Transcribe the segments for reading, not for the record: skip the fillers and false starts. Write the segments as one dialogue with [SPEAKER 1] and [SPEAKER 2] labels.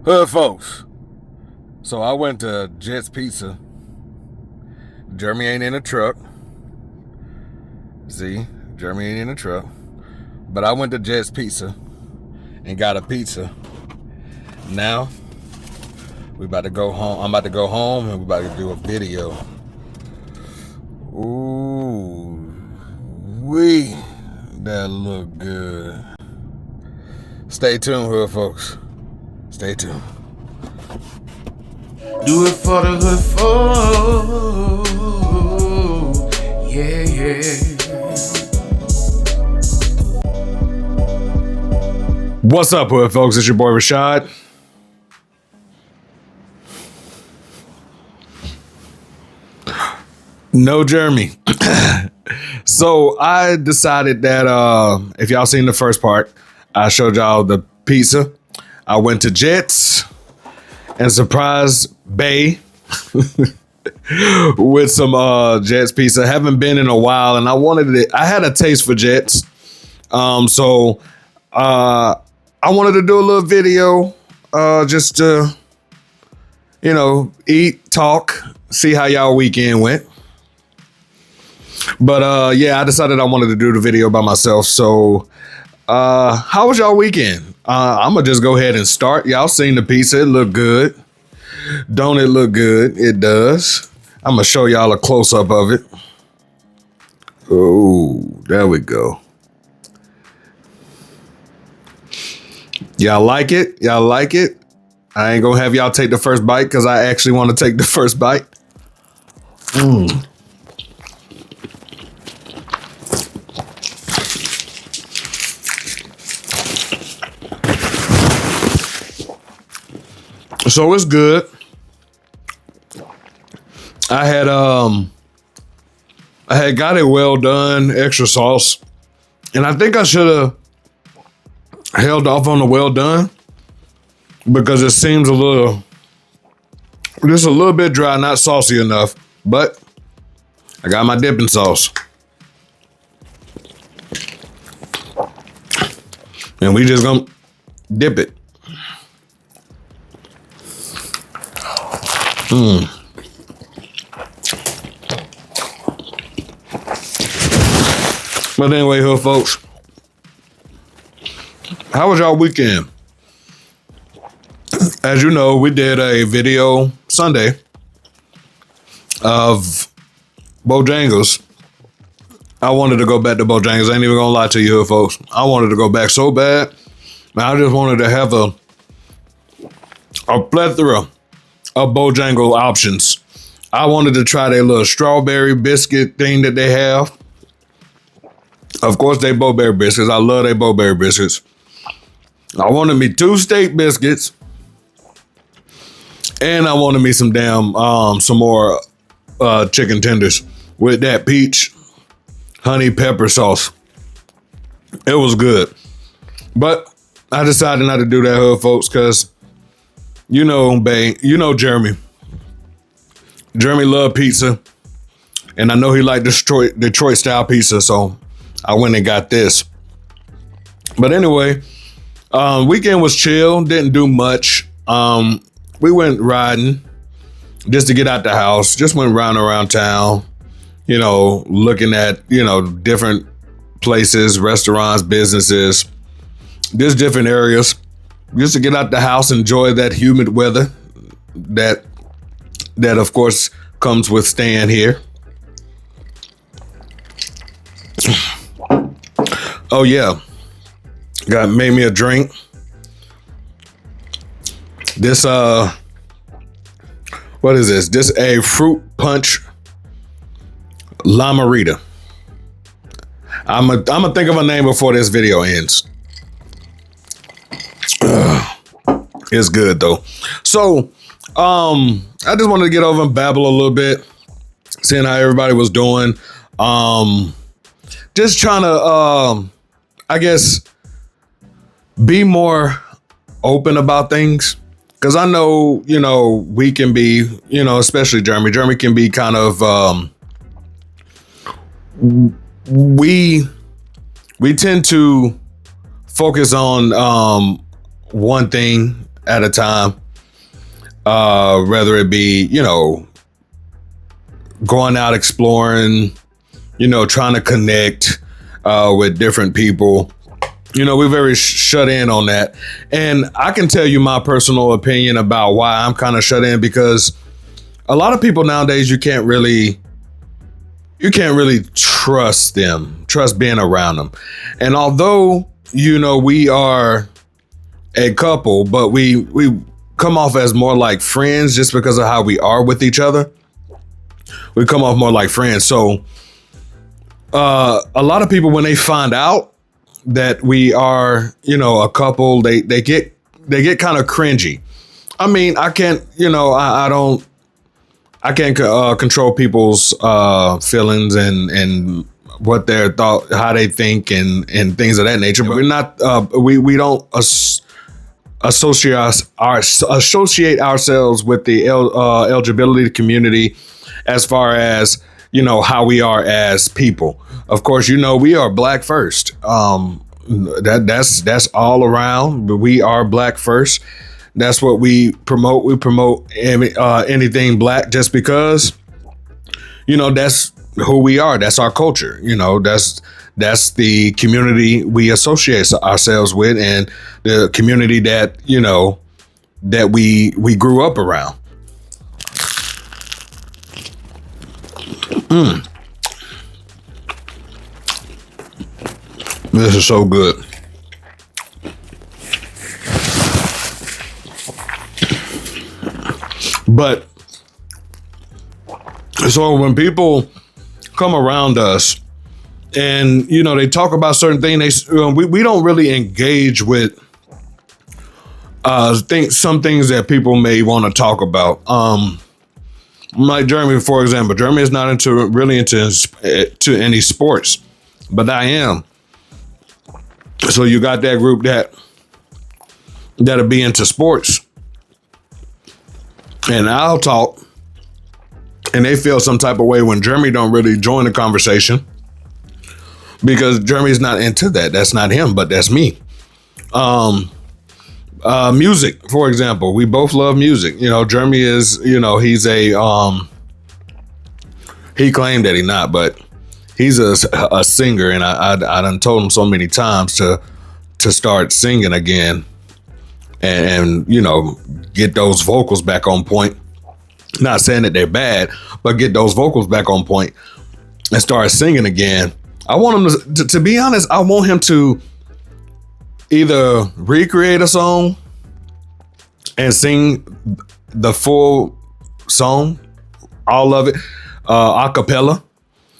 [SPEAKER 1] Hood folks. So I went to Jet's Pizza. Jeremy ain't in a truck. See, Jeremy ain't in a truck. But I went to Jet's Pizza and got a pizza. Now, we about to go home. I'm about to go home and we about to do a video. Ooh, that look good. Stay tuned, hood folks. Stay tuned.
[SPEAKER 2] Do it for the hood folks. Yeah, yeah.
[SPEAKER 1] What's up, hood folks? It's your boy Rashaad. No Jeremy. So I decided that if y'all seen the first part, I showed y'all the pizza. I went to Jet's and surprised Bay with some Jet's pizza. Haven't been in a while, and I wanted it. I had a taste for Jet's, so I wanted to do a little video, just to eat, talk, see how y'all weekend went. But yeah, I decided I wanted to do the video by myself. So how was y'all weekend? I'm gonna just go ahead and start. Y'all seen the pizza? It looked good. Don't it look good? It does. I'm gonna show y'all a close-up of it. Oh, there we go. Y'all like it? Y'all like it? I ain't gonna have y'all take the first bite because I actually want to take the first bite. So it's good. I had got it well done, extra sauce. And I think I should have held off on the well done because it seems just a little bit dry, not saucy enough. But I got my dipping sauce. And we just gonna dip it. But anyway, hood folks, how was y'all weekend? As you know, we did a video Sunday of Bojangles. I wanted to go back to Bojangles. I ain't even gonna lie to you, hood folks. I wanted to go back so bad. I just wanted to have a plethora of Bojangle options. I wanted to try their little strawberry biscuit thing that they have. Of course, they Bowberry biscuits. I love their Bowberry biscuits. I wanted me 2 steak biscuits, and I wanted me some more chicken tenders with that peach honey pepper sauce. It was good, but I decided not to do that, hood folks, because Jeremy. Jeremy loved pizza, and I know he liked Detroit style pizza, so I went and got this. But anyway, weekend was chill, didn't do much. We went riding just to get out the house, just went riding around town, looking at, different places, restaurants, businesses, just different areas, just to get out the house, enjoy that humid weather that of course comes with staying here. Oh yeah, made me a drink. This what is this? This a fruit punch Lamarita. I'm gonna think of a name before this video ends. It's good though. So I just wanted to get over and babble a little bit, seeing how everybody was doing. Just trying to I guess be more open about things. Cause I know, we can be, especially Jeremy. Jeremy can be kind of we tend to focus on one thing at a time. Whether it be, going out exploring, trying to connect with different people. We're very shut in on that. And I can tell you my personal opinion about why I'm kind of shut in, because a lot of people nowadays, you can't really trust being around them. And although, we are a couple, but we come off as more like friends just because of how we are with each other. We come off more like friends. So a lot of people, when they find out that we are, a couple, they get kind of cringy. I mean, I can't, I can't control people's feelings and what their thought, how they think, and things of that nature. But we're not, we don't associate ourselves with the eligibility community as far as, how we are as people. Of course, we are Black first. That's all around. But we are Black first. That's what we promote. We promote anything Black just because, that's who we are. That's our culture. That's the community we associate ourselves with, and the community that, that we grew up around. This is so good. But so when people come around us and, they talk about certain things, we don't really engage with some things that people may want to talk about. Like Jeremy, for example. Jeremy is not really into any sports, but I am. So you got that group that'll be into sports, and I'll talk, and they feel some type of way when Jeremy don't really join the conversation, because Jeremy's not into that. That's not him, but that's me. Music, for example. We both love music. Jeremy is, he's he claimed that he's not, but he's a singer, and I done told him so many times to start singing again, and get those vocals back on point. Not saying that they're bad, but get those vocals back on point and start singing again. I want him to be honest, I want him to either recreate a song and sing the full song, all of it, a cappella.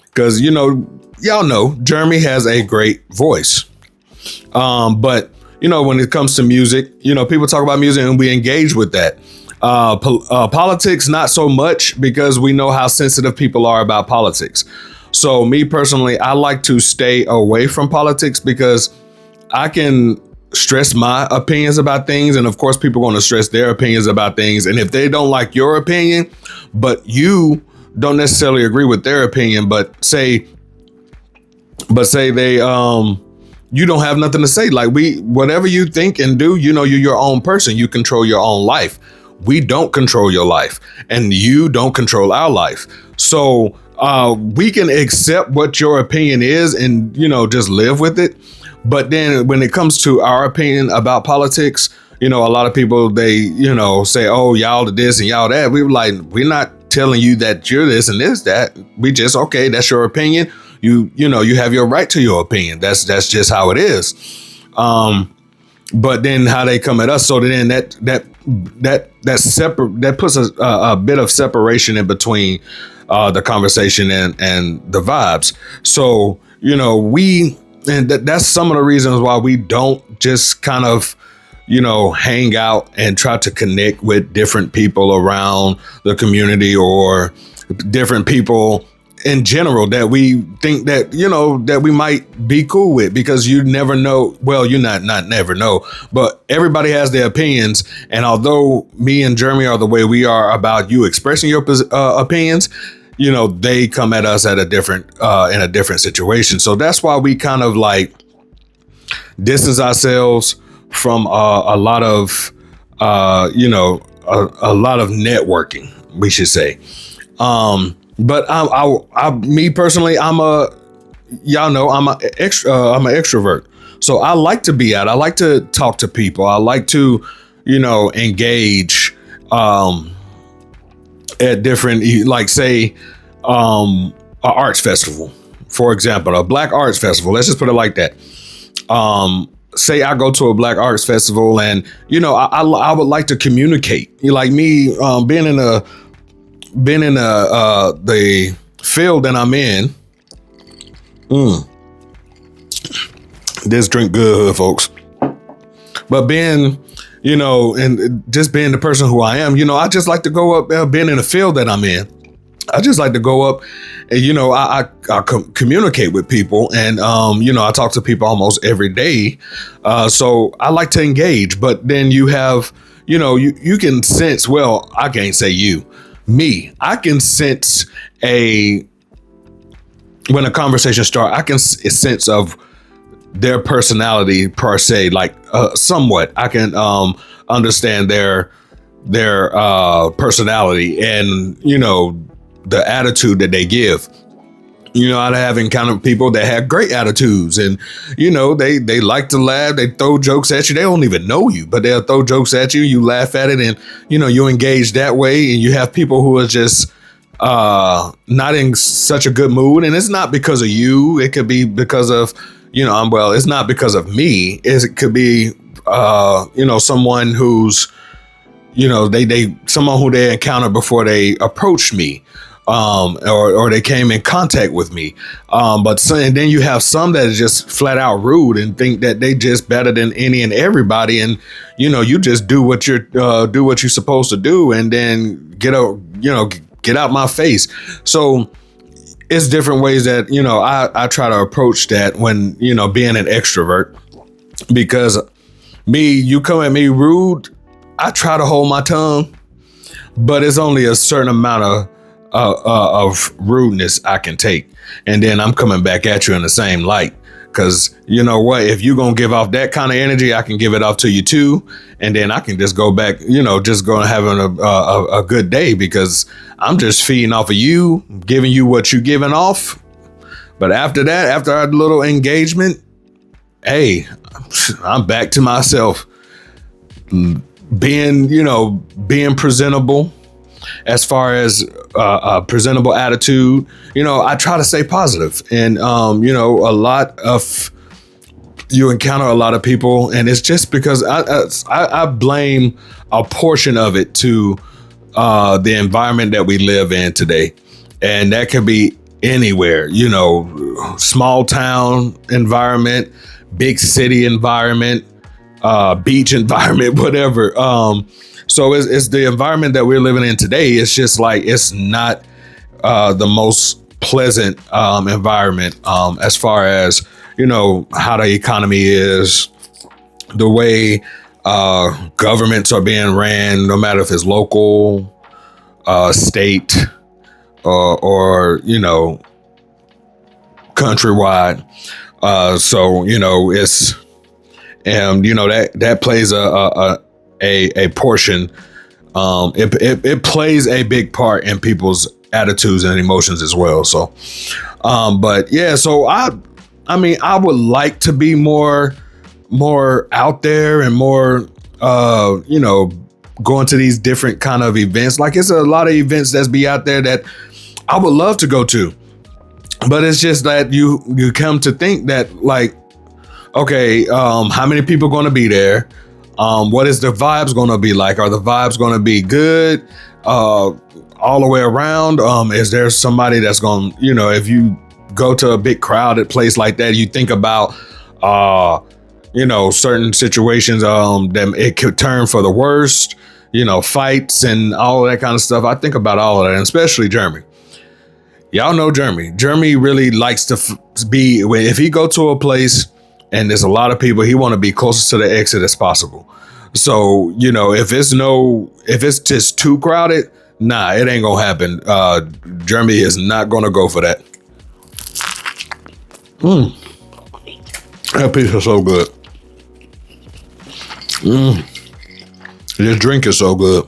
[SPEAKER 1] Because, y'all know Jeremy has a great voice. But, when it comes to music, people talk about music and we engage with that. Politics, not so much, because we know how sensitive people are about politics. So me personally, I like to stay away from politics because I can stress my opinions about things. And of course, people are going to stress their opinions about things. And if they don't like your opinion, but you don't necessarily agree with their opinion, but say they, you don't have nothing to say. Like whatever you think and do, you're your own person. You control your own life. We don't control your life, and you don't control our life. So we can accept what your opinion is and, just live with it. But then when it comes to our opinion about politics, a lot of people, they, say, oh, y'all this and y'all that. We were like, we're not telling you that you're this and this, that. We just, okay, that's your opinion. You have your right to your opinion. That's just how it is. But then how they come at us. So then that puts a bit of separation in between the conversation and the vibes. So, that's some of the reasons why we don't just kind of, hang out and try to connect with different people around the community, or different people in general that we think that, that we might be cool with, because you never know. Well, you not never know, but everybody has their opinions. And although me and Jeremy are the way we are about you expressing your opinions, they come at us at a different, in a different situation. So that's why we kind of like distance ourselves from a lot of a lot of networking, we should say. But me personally, I'm an extrovert. So I like to be out. I like to talk to people. I like to, engage at different, like say, an arts festival, for example, a Black Arts Festival. Let's just put it like that. Say I go to a Black Arts Festival, and I would like to communicate. Like me, being in the field that I'm in. This drink good, folks. But being, and just being the person who I am, I just like to go up, being in the field that I'm in. I just like to go up and, I communicate with people, and, I talk to people almost every day. So I like to engage, but then you have, you can sense, well, I can't say I can sense when a conversation starts, I can sense of their personality per se, like somewhat. I can understand their personality and the attitude that they give. I have encountered people that have great attitudes, and they like to laugh. They throw jokes at you. They don't even know you, but they'll throw jokes at you. You laugh at it, and you engage that way. And you have people who are just not in such a good mood, and it's not because of you. It could be because of it's not because of me. It could be someone who's someone who they encountered before they approached me. Or they came in contact with me. And then you have some that is just flat out rude and think that they just better than any and everybody. And, you just do what you're supposed to do, and then get out my face. So it's different ways that, I try to approach that when, being an extrovert, because you come at me rude, I try to hold my tongue, but it's only a certain amount of rudeness I can take, and then I'm coming back at you in the same light. Because you know what, if you're gonna give off that kind of energy, I can give it off to you too, and then I can just go back, just going having a good day, because I'm just feeding off of you, giving you what you're giving off. But after that, after our little engagement, hey, I'm back to myself, being presentable. As far as a presentable attitude, I try to stay positive, and you encounter a lot of people, and it's just because I blame a portion of it to the environment that we live in today, and that could be anywhere, small town environment, big city environment, beach environment, whatever. So it's the environment that we're living in today. It's just like, it's not the most pleasant environment as far as, how the economy is, the way governments are being ran, no matter if it's local, state, or countrywide. So, it's, and, that plays a portion. It plays a big part in people's attitudes and emotions as well. So, but yeah, so I would like to be more out there and more, going to these different kind of events. Like, it's a lot of events that's be out there that I would love to go to, but it's just that you come to think that, like, okay, how many people going to be there? What is the vibes going to be like? Are the vibes going to be good all the way around? Is there somebody that's going to, if you go to a big crowded place like that, you think about, certain situations that it could turn for the worst, fights and all of that kind of stuff. I think about all of that, and especially Jeremy. Y'all know Jeremy. Jeremy really likes to be, if he go to a place and there's a lot of people, he want to be closest to the exit as possible. So, if it's just too crowded, nah, it ain't gonna happen. Jeremy is not gonna go for that. That pizza is so good. This drink is so good.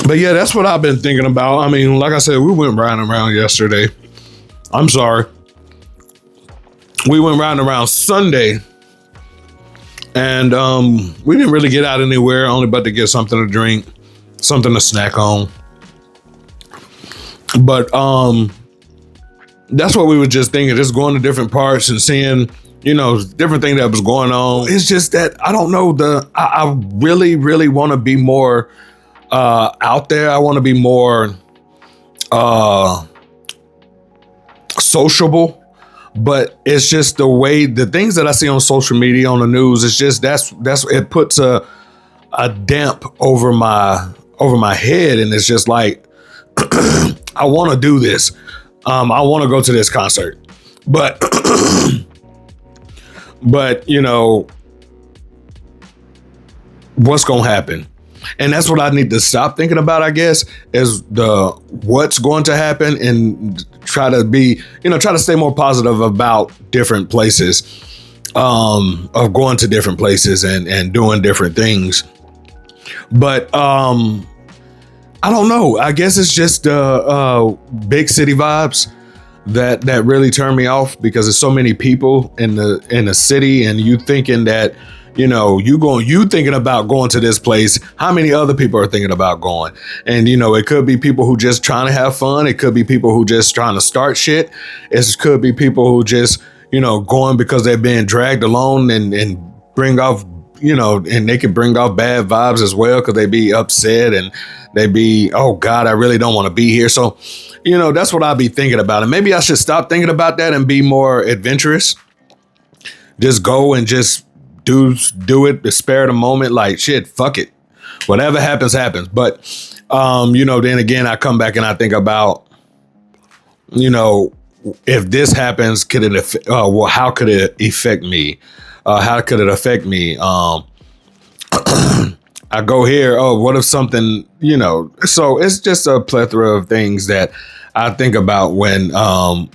[SPEAKER 1] But yeah, that's what I've been thinking about. I mean, like I said, we went riding around yesterday. I'm sorry. We went riding around Sunday. And we didn't really get out anywhere, only but to get something to drink, something to snack on. But that's what we were just thinking, just going to different parts and seeing, you know, different things that was going on. It's just that, I don't know, I really, really want to be more out there. I want to be more sociable, but it's just the way, the things that I see on social media, on the news, it's just, that's it puts a damp over my head. And it's just like, I want to do this. I want to go to this concert, but, but you know, what's going to happen? And that's what I need to stop thinking about, I guess, is what's going to happen, and try to be, you know, try to stay more positive about different places, of going to different places and doing different things. But I don't know. I guess it's just big city vibes that really turn me off, because there's so many people in the city, and you thinking that, you know, you thinking about going to this place. How many other people are thinking about going? And, you know, it could be people who just trying to have fun. It could be people who just trying to start shit. It could be people who just, you know, going because they're being dragged along and bring off, you know, and they can bring off bad vibes as well, because they be upset and they be, oh God, I really don't want to be here. So, you know, that's what I'll be thinking about. And maybe I should stop thinking about that and be more adventurous. Just go and just do it, spare the moment, like shit, fuck it. Whatever happens, happens. But, you know, then again, I come back and I think about, you know, if this happens, could it, well, how could it affect me? How could it affect me? I go here. Oh, what if something, you know, so it's just a plethora of things that I think about when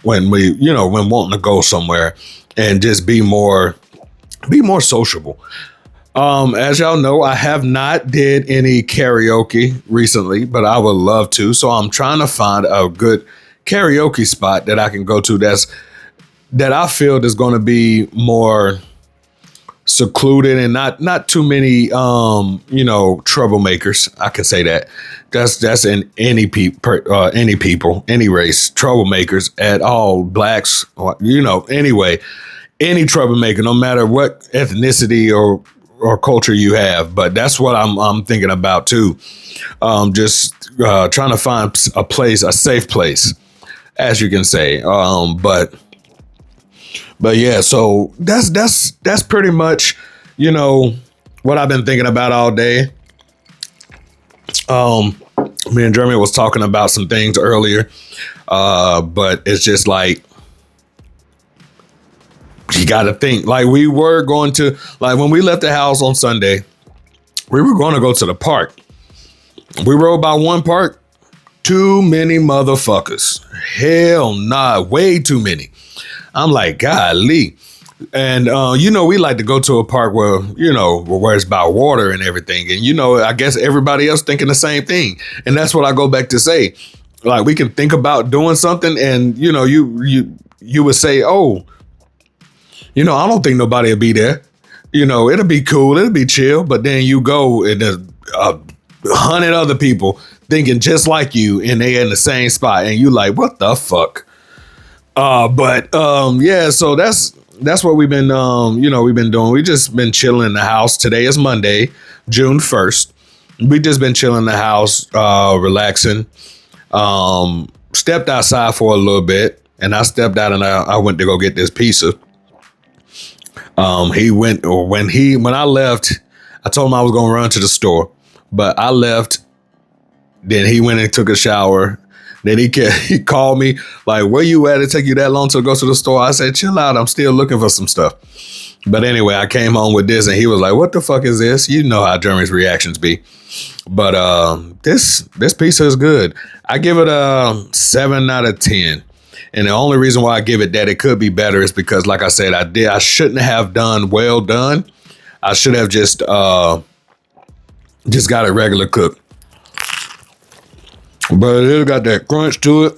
[SPEAKER 1] we, you know, when wanting to go somewhere and just be more sociable. As y'all know, I have not did any karaoke recently, but I would love to. So I'm trying to find a good karaoke spot that I can go to that I feel is going to be more secluded and not too many you know, troublemakers. I can say that. That's in any people, any race, troublemakers at all, blacks, or, you know, anyway. Any troublemaker, no matter what ethnicity or culture you have. But that's what I'm thinking about too. Just trying to find a place, a safe place, as you can say. But yeah, so that's pretty much, you know, what I've been thinking about all day. Me and Jeremy was talking about some things earlier, but it's just like, you got to think, like, we were going to, like, when we left the house on Sunday, we were going to go to the park. We rode by one park. Too many motherfuckers. Hell nah, way too many. I'm like, golly. And, you know, we like to go to a park where, you know, where it's by water and everything. And, you know, I guess everybody else thinking the same thing. And that's what I go back to say. Like, we can think about doing something and, you know, you would say, oh, you know, I don't think nobody will be there. You know, it'll be cool. It'll be chill. But then you go and there's 100 other people thinking just like you, and they in the same spot. And you like, what the fuck? Yeah, so that's what we've been, you know, we've been doing. We just been chilling in the house. Today is Monday, June 1st. We just been chilling in the house, relaxing. Stepped outside for a little bit, and I stepped out and I went to go get this pizza. When I left, I told him I was going to run to the store, but I left. Then he went and took a shower. Then he called me like, where you at? It take you that long to go to the store? I said, chill out. I'm still looking for some stuff. But anyway, I came home with this and he was like, what the fuck is this? You know how Jeremy's reactions be. But this pizza is good. I give it a 7 out of 10. And the only reason why I give it that it could be better is because, like I said, I shouldn't have done well done. I should have just got a regular cook. But it got that crunch to it.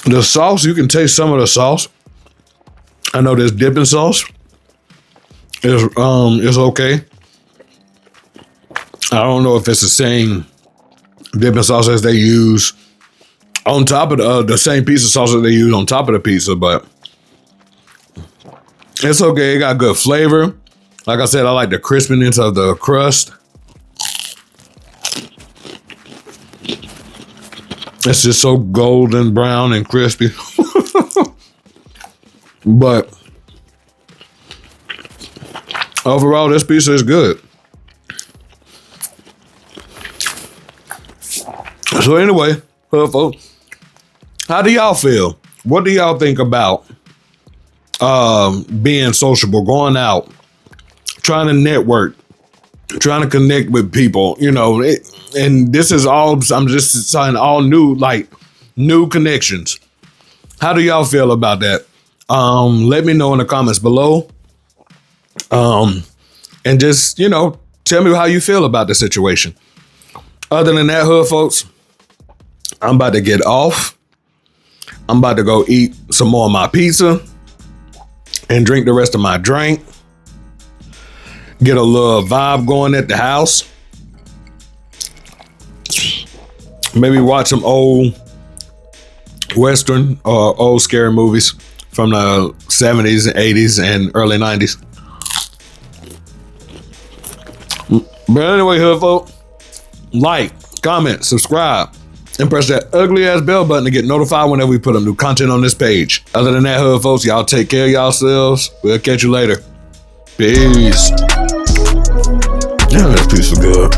[SPEAKER 1] The sauce, you can taste some of the sauce. I know this dipping sauce is okay. I don't know if it's the same dipping sauce as they use on top of the same piece of sauce that they use on top of the pizza, but it's okay. It got good flavor. Like I said, I like the crispiness of the crust. It's just so golden brown and crispy. But overall, this pizza is good. So anyway, folks, how do y'all feel? What do y'all think about being sociable, going out, trying to network, trying to connect with people, you know, and this is all, I'm just saying, all new, like new connections. How do y'all feel about that? Let me know in the comments below. And just, you know, tell me how you feel about the situation. Other than that, hood folks, I'm about to get off. I'm about to go eat some more of my pizza and drink the rest of my drink. Get a little vibe going at the house. Maybe watch some old Western or old scary movies from the 70s and 80s and early 90s. But anyway, hood folk, like, comment, subscribe, and press that ugly ass bell button to get notified whenever we put up new content on this page. Other than that, hood folks, y'all take care of yourselves. We'll catch you later. Peace. Damn, this piece is good.